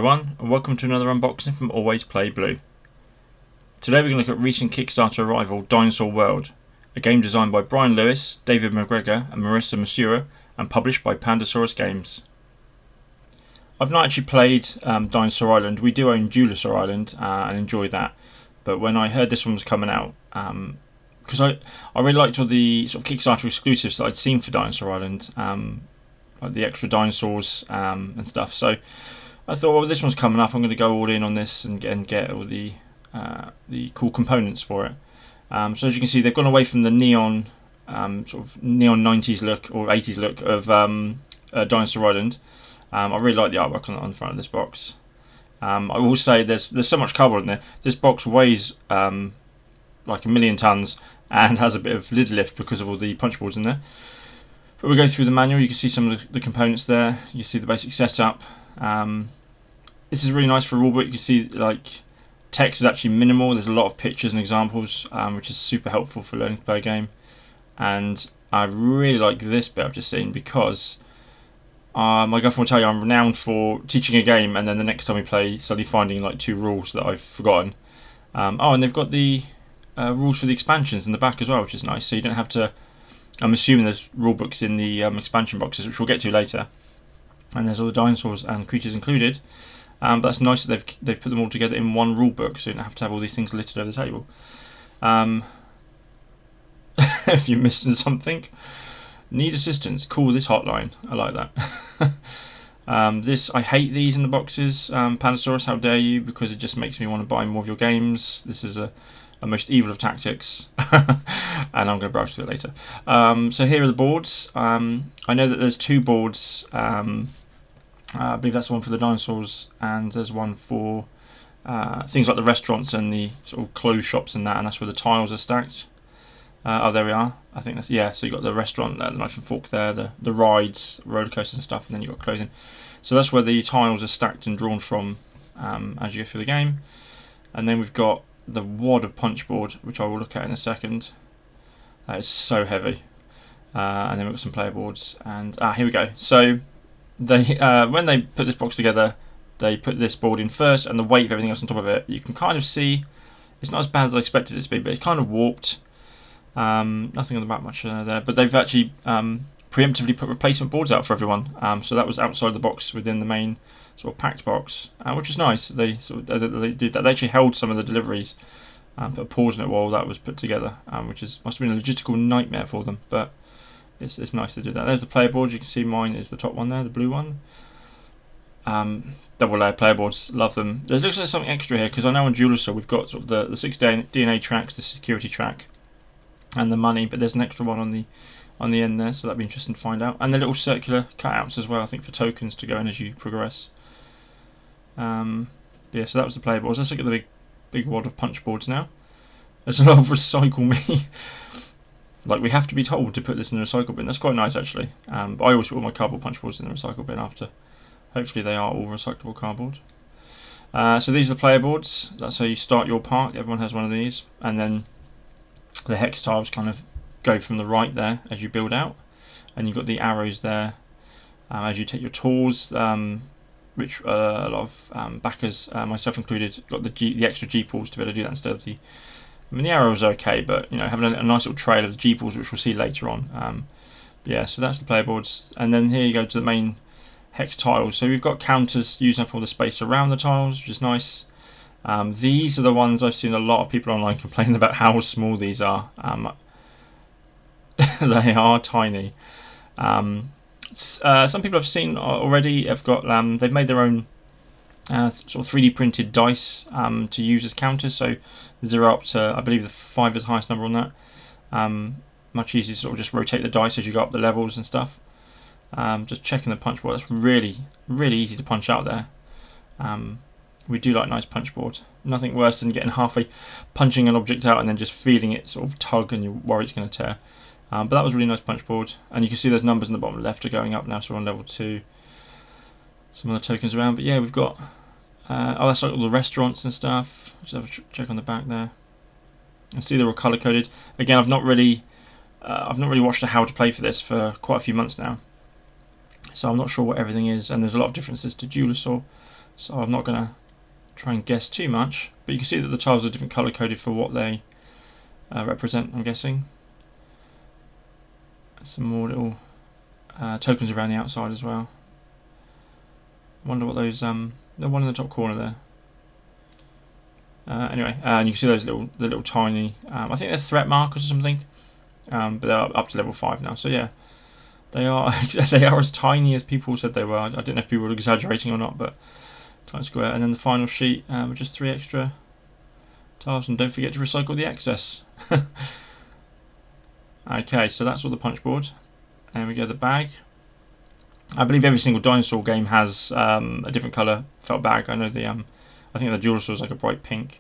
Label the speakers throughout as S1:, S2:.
S1: everyone, and welcome to another unboxing from Always Play Blue. Today we're going to look at recent Kickstarter arrival Dinosaur World, a game designed by Brian Lewis, David McGregor and Marissa Masura and published by Pandasaurus Games. I've not actually played Dinosaur Island. We do own Dinosaur Island and enjoy that, but when I heard this one was coming out, because I really liked all the sort of Kickstarter exclusives that I'd seen for Dinosaur Island, like the extra dinosaurs and stuff, so I thought, well, this one's coming up, I'm going to go all in on this and get all the cool components for it. So as you can see, they've gone away from the neon sort of neon 90s look or 80s look of Dinosaur Island. I really like the artwork on the front of this box. I will say there's so much cardboard in there. This box weighs like 1,000,000 tons and has a bit of lid lift because of all the punch boards in there. But we go through the manual. You can see some of the components there. You see the basic setup. This is really nice for a rulebook. You can see like text is actually minimal. There's a lot of pictures and examples, which is super helpful for learning to play a game. And I really like this bit I've just seen because my girlfriend will tell you I'm renowned for teaching a game and then the next time we play suddenly finding like 2 rules that I've forgotten. Oh, and they've got the rules for the expansions in the back as well, which is nice. So you don't have to. I'm assuming there's rule books in the expansion boxes, which we'll get to later. And there's all the dinosaurs and creatures included. But that's nice that they've put them all together in one rule book, so you don't have to have all these things littered over the table. If you're missing something, need assistance, call this hotline. I like that. I hate these in the boxes. Pandasaurus, how dare you? Because it just makes me want to buy more of your games. This is a most evil of tactics, and I'm going to browse through it later. So here are the boards. I know that there's 2 boards. I believe that's the one for the dinosaurs, and there's one for things like the restaurants and the sort of clothes shops and that, and that's where the tiles are stacked. Oh, there we are. I think that's, yeah, so you've got the restaurant there, the knife and fork there, the rides, roller coasters and stuff, and then you've got clothing. So that's where the tiles are stacked and drawn from as you go through the game. And then we've got the wad of punch board, which I will look at in a second. That is so heavy. And then we've got some player boards, and here we go. So they when they put this box together, they put this board in first and the weight of everything else on top of it. You can kind of see it's not as bad as I expected it to be, but it's kind of warped. Nothing on the back much there, but they've actually preemptively put replacement boards out for everyone. So that was outside the box within the main sort of packed box, which is nice. They they did that. They actually held some of the deliveries, put a pause on it while that was put together, which must have been a logistical nightmare for them. But it's nice they did that. There's the player boards. You can see mine is the top one there, the blue one. Double layer player boards, love them. There looks like something extra here because I know on Dinosaur we've got sort of the 6 DNA tracks, the security track, and the money, but there's an extra one on the end there, so that'd be interesting to find out. And the little circular cutouts as well, I think for tokens to go in as you progress. Yeah, so that was the player boards. Let's look at the big wad of punch boards now. There's a lot of recycle me. Like, we have to be told to put this in the recycle bin. That's quite nice actually. But I always put all my cardboard punch boards in the recycle bin after. Hopefully they are all recyclable cardboard. So these are the player boards. That's how you start your park. Everyone has one of these, and then the hex tiles kind of go from the right there as you build out, and you've got the arrows there as you take your tours, which a lot of backers, myself included, got the extra G-pulls to be able to do that instead of the. I mean, the arrows are okay, but you know, having a nice little trail of the G-pulls, which we'll see later on. Yeah, so that's the player boards, and then here you go to the main hex tiles. So we've got counters using up all the space around the tiles, which is nice. These are the ones I've seen a lot of people online complaining about how small these are. They are tiny. Some people I've seen already have got they've made their own sort of 3D printed dice to use as counters. So 0 up to, I believe, the 5 is the highest number on that. Much easier to sort of just rotate the dice as you go up the levels and stuff. Just checking the punch board. That's really easy to punch out there. We do like nice punch board. Nothing worse than getting halfway punching an object out and then just feeling it sort of tug and you worry it's going to tear. But that was a really nice punch board, and you can see those numbers in the bottom left are going up now, so we're on level 2. Some other tokens around, but yeah, we've got oh, that's like all the restaurants and stuff. Just have a check on the back there. I see they're all colour coded. Again, I've not really watched a how to play for this for quite a few months now, so I'm not sure what everything is, and there's a lot of differences to Dinosaur. so I'm not going to try and guess too much. But you can see that the tiles are different colour coded for what they represent, I'm guessing. Some more little tokens around the outside as well. I wonder what those, the one in the top corner there. Anyway, and you can see those little tiny, I think they're threat markers or something, but they're up to level 5 now. So yeah, they are they are as tiny as people said they were. I don't know if people were exaggerating or not, but tiny square. And then the final sheet with just 3 extra tiles, and don't forget to recycle the excess. Okay, so that's all the punch board. And we go the bag. I believe every single dinosaur game has a different colour felt bag. I know the I think the Dinosaurs is like a bright pink.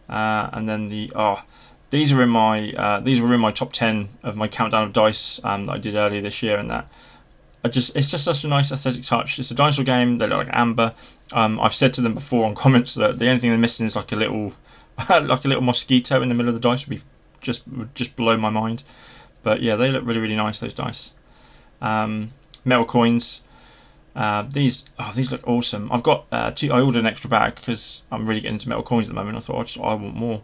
S1: And then these are in my these were in my top 10 of my countdown of dice that I did earlier this year, and that it's just such a nice aesthetic touch. It's a dinosaur game. They look like amber. I've said to them before on comments that the only thing they're missing is like a little like a little mosquito in the middle of the dice would just blow my mind. But yeah, they look really nice, those dice. Metal coins. These look awesome. I've got two. I ordered an extra bag because I'm really getting into metal coins at the moment. I thought I want more.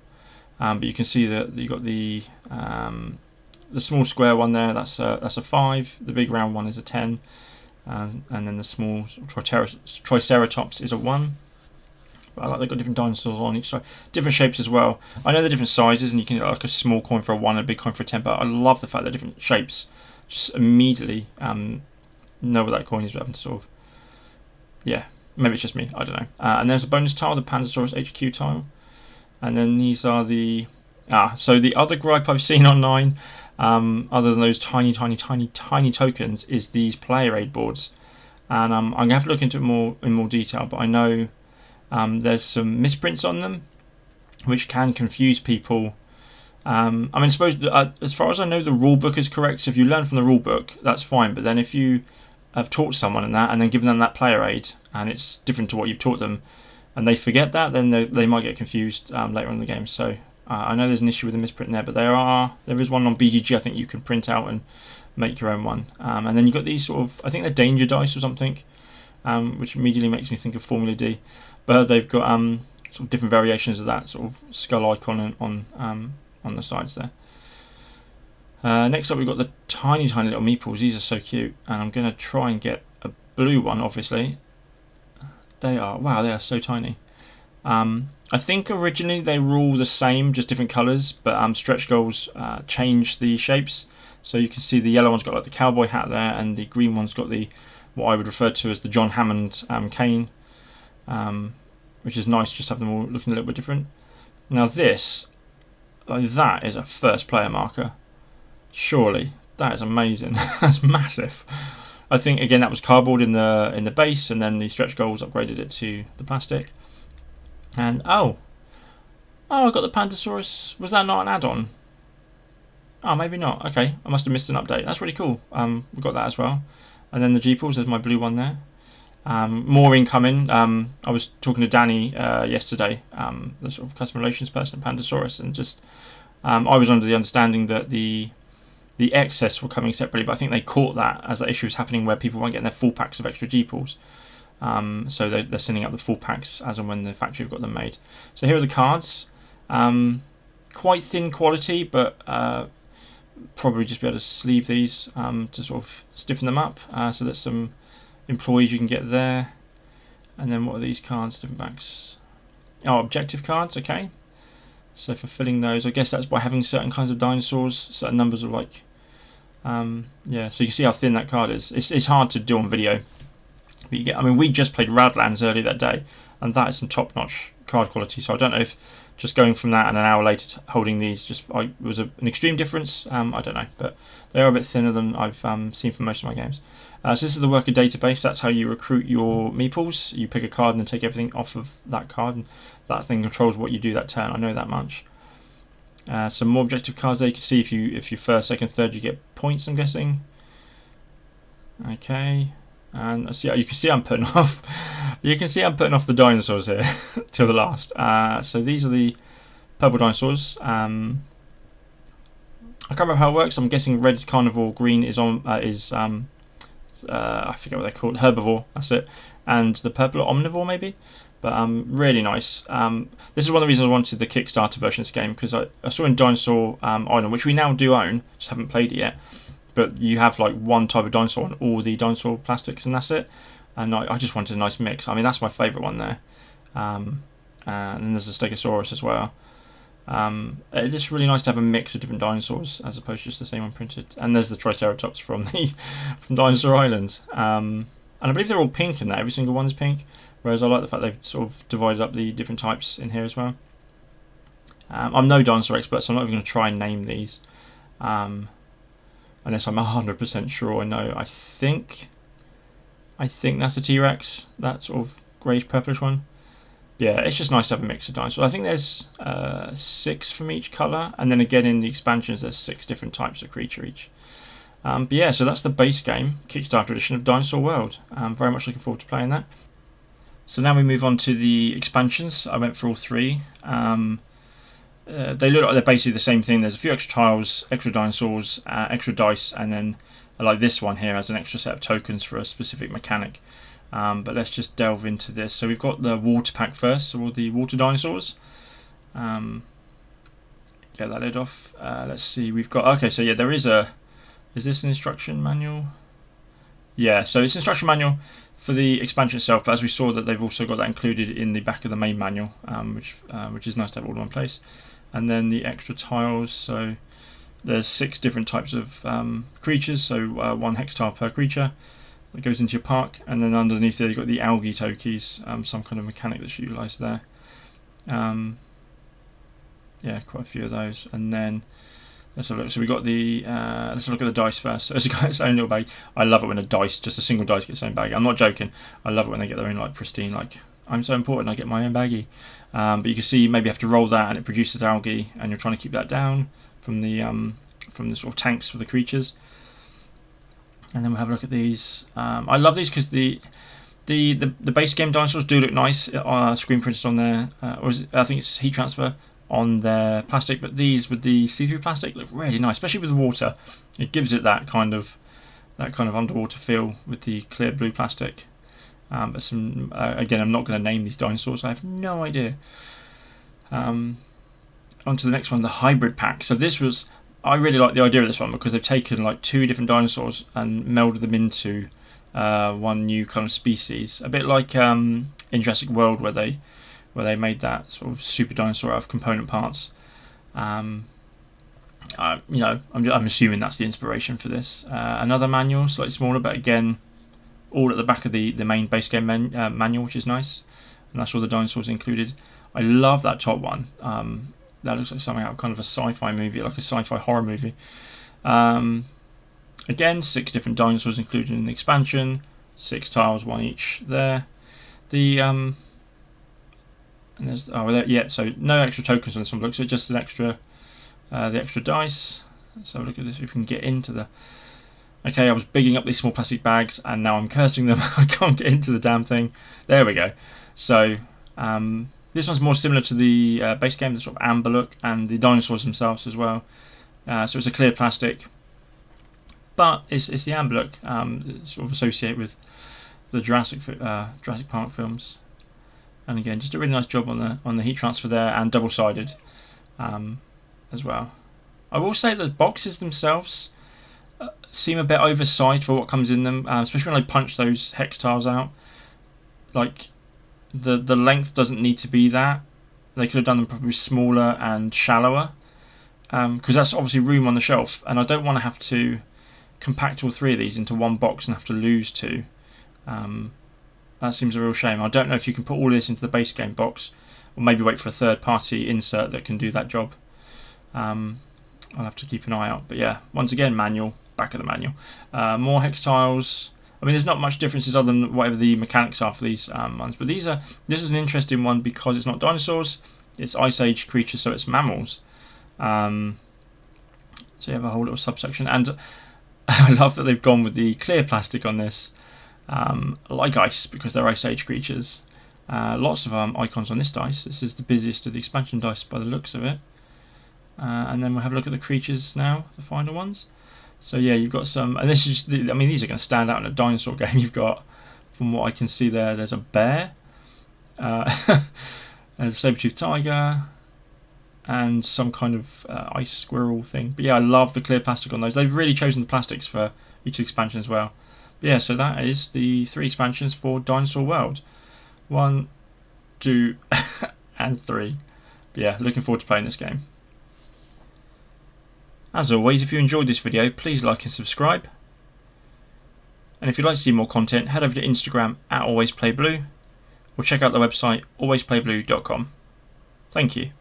S1: But you can see that you got the small square one there. That's a 5. The big round one is a 10, and then the small Triceratops is a 1. But I like they've got different dinosaurs on each side, different shapes as well. I know they're different sizes, and you can get like a small coin for a 1 and a big coin for a 10. But I love the fact they're different shapes. Just immediately know what that coin is having to sort of. Yeah, maybe it's just me. I don't know. And there's a bonus tile, the Pandasaurus HQ tile. And then these are the so the other gripe I've seen online, other than those tiny tokens, is these player aid boards. And I'm gonna have to look into it in more detail. But I know there's some misprints on them, which can confuse people. I mean, I suppose as far as I know, the rule book is correct. So if you learn from the rule book, that's fine. But then if you have taught someone in that and then given them that player aid, and it's different to what you've taught them, and they forget that, then they might get confused later on in the game. So I know there's an issue with the misprint there, but there is one on BGG I think you can print out and make your own one. And then you've got these sort of, I think they're danger dice or something, which immediately makes me think of Formula D. But they've got sort of different variations of that sort of skull icon on the sides there. Next up we've got the tiny little Meeples. These are so cute, and I'm going to try and get a blue one, obviously. They are so tiny. I think originally they were all the same, just different colours, but stretch goals changed the shapes. So you can see the yellow one's got like the cowboy hat there, and the green one's got the what I would refer to as the John Hammond cane, which is nice, just have them all looking a little bit different. Now this, that is a first player marker. Surely that is amazing. That's massive. I think again that was cardboard in the base, and then the stretch goals upgraded it to the plastic. And I got the Pandasaurus. Was that not an add-on? Oh, maybe not. Okay, I must have missed an update. That's really cool. We got that as well. And then the Jeeples. There's my blue one there. More incoming. I was talking to Danny yesterday, the sort of customer relations person at Pandasaurus, and just I was under the understanding that the excess were coming separately, but I think they caught that as that issue was happening where people weren't getting their full packs of extra Jeeples. So they're sending up the full packs as and when the factory have got them made. So here are the cards. Quite thin quality, but probably just be able to sleeve these to sort of stiffen them up. So there's some employees you can get there. And then what are these cards? Different backs. Oh, objective cards. Okay. So for filling those, I guess that's by having certain kinds of dinosaurs, certain numbers of like. Yeah, so you can see how thin that card is. It's hard to do on video. But you get, I mean, we just played Radlands earlier that day, and that is some top-notch card quality. So I don't know if just going from that and an hour later holding these was an extreme difference. I don't know, but they are a bit thinner than I've seen from most of my games. So this is the worker database. That's how you recruit your Meeples. You pick a card and then take everything off of that card, and that thing controls what you do that turn. I know that much. Some more objective cards there. You can see if you first, second, third, you get points, I'm guessing. Okay. And so, yeah, you can see I'm putting off. You can see I'm putting off the dinosaurs here till the last. So these are the purple dinosaurs. I can't remember how it works. I'm guessing red is carnivore, green is I forget what they're called, herbivore, that's it, and the purple omnivore maybe. But really nice. This is one of the reasons I wanted the Kickstarter version of this game, because I saw in Dinosaur Island, which we now do own, just haven't played it yet, but you have like one type of dinosaur and all the dinosaur plastics, and that's it. And I just wanted a nice mix. I mean, that's my favourite one there. And then there's the Stegosaurus as well. It's just really nice to have a mix of different dinosaurs as opposed to just the same one printed. And there's the Triceratops from Dinosaur Island. And I believe they're all pink in that. Every single one's pink. Whereas I like the fact they've sort of divided up the different types in here as well. I'm no dinosaur expert, so I'm not even going to try and name these. Unless I'm 100% sure I know. I think that's the T-Rex, that sort of greyish purplish one. Yeah, it's just nice to have a mix of dinosaurs. I think there's 6 from each colour, and then again in the expansions there's 6 different types of creature each. But yeah, so that's the base game, Kickstarter edition of Dinosaur World. I'm very much looking forward to playing that. So now we move on to the expansions. I went for all 3. They look like they're basically the same thing. There's a few extra tiles, extra dinosaurs, extra dice, and then like this one here has an extra set of tokens for a specific mechanic. But let's just delve into this. So we've got the water pack first, so all the water dinosaurs. Get that lid off. Let's see, we've got, okay, so yeah, there is this an instruction manual? Yeah, so it's an instruction manual for the expansion itself, but as we saw that they've also got that included in the back of the main manual, which is nice to have all in one place. And then the extra tiles, so there's 6 different types of creatures, so 1 hex tile per creature that goes into your park, and then underneath there you've got the algae tokies, some kind of mechanic that's utilised there. Yeah, quite a few of those. And then let's have a look. So we got the let's have a look at the dice first. So it's got its own little bag. I love it when just a single dice gets its own bag. I'm not joking. I love it when they get their own like pristine, like I'm so important I get my own baggie. But you can see you maybe have to roll that and it produces algae, and you're trying to keep that down from the sort of tanks for the creatures. And then we'll have a look at these. I love these because the base game dinosaurs do look nice, screen printed on there, I think it's heat transfer on their plastic, but these with the see-through plastic look really nice, especially with the water. It gives it that kind of underwater feel with the clear blue plastic. But some again, I'm not going to name these dinosaurs. I have no idea. On to the next one, the hybrid pack. So I really like the idea of this one because they've taken like 2 different dinosaurs and melded them into one new kind of species. A bit like in Jurassic World where they made that sort of super dinosaur out of component parts. I'm assuming that's the inspiration for this. Another manual, slightly smaller, but again, all at the back of the main base game manual, which is nice. And that's all the dinosaurs included. I love that top one. That looks like something out of kind of a sci-fi movie, like a sci-fi horror movie. Again, 6 different dinosaurs included in the expansion. 6 tiles, 1 each there. And there's so no extra tokens on this one. Looks like just an extra, the extra dice. So look at this. If we can get into the. Okay, I was bigging up these small plastic bags, and now I'm cursing them. I can't get into the damn thing. There we go. So this one's more similar to the base game, the sort of amber look, and the dinosaurs themselves as well. So it's a clear plastic, but it's the amber look, sort of associated with the Jurassic Park films. And again, just a really nice job on the heat transfer there, and double-sided as well. I will say that the boxes themselves seem a bit oversized for what comes in them, especially when I punch those hex tiles out. Like the length doesn't need to be that. They could have done them probably smaller and shallower, because that's obviously room on the shelf, and I don't want to have to compact all 3 of these into one box and have to lose 2. That seems a real shame. I don't know if you can put all this into the base game box, or maybe wait for a third-party insert that can do that job. I'll have to keep an eye out. But yeah, once again, manual, back of the manual. More hex tiles. I mean, there's not much differences other than whatever the mechanics are for these ones. But this is an interesting one because it's not dinosaurs, it's Ice Age creatures, so it's mammals. So you have a whole little subsection. And I love that they've gone with the clear plastic on this. Like ice, because they're Ice Age creatures. Lots of icons on this dice. This is the busiest of the expansion dice by the looks of it. And then we'll have a look at the creatures now, the final ones. So yeah, you've got some, and this is, I mean, these are going to stand out in a dinosaur game. You've got, from what I can see there, there's a bear, there's a saber-toothed tiger, and some kind of ice squirrel thing. But yeah, I love the clear plastic on those. They've really chosen the plastics for each expansion as well. But yeah, so that is the 3 expansions for Dinosaur World. 1, 2, and 3. But yeah, looking forward to playing this game. As always, if you enjoyed this video, please like and subscribe. And if you'd like to see more content, head over to Instagram @alwaysplayblue, or check out the website alwaysplayblue.com. Thank you.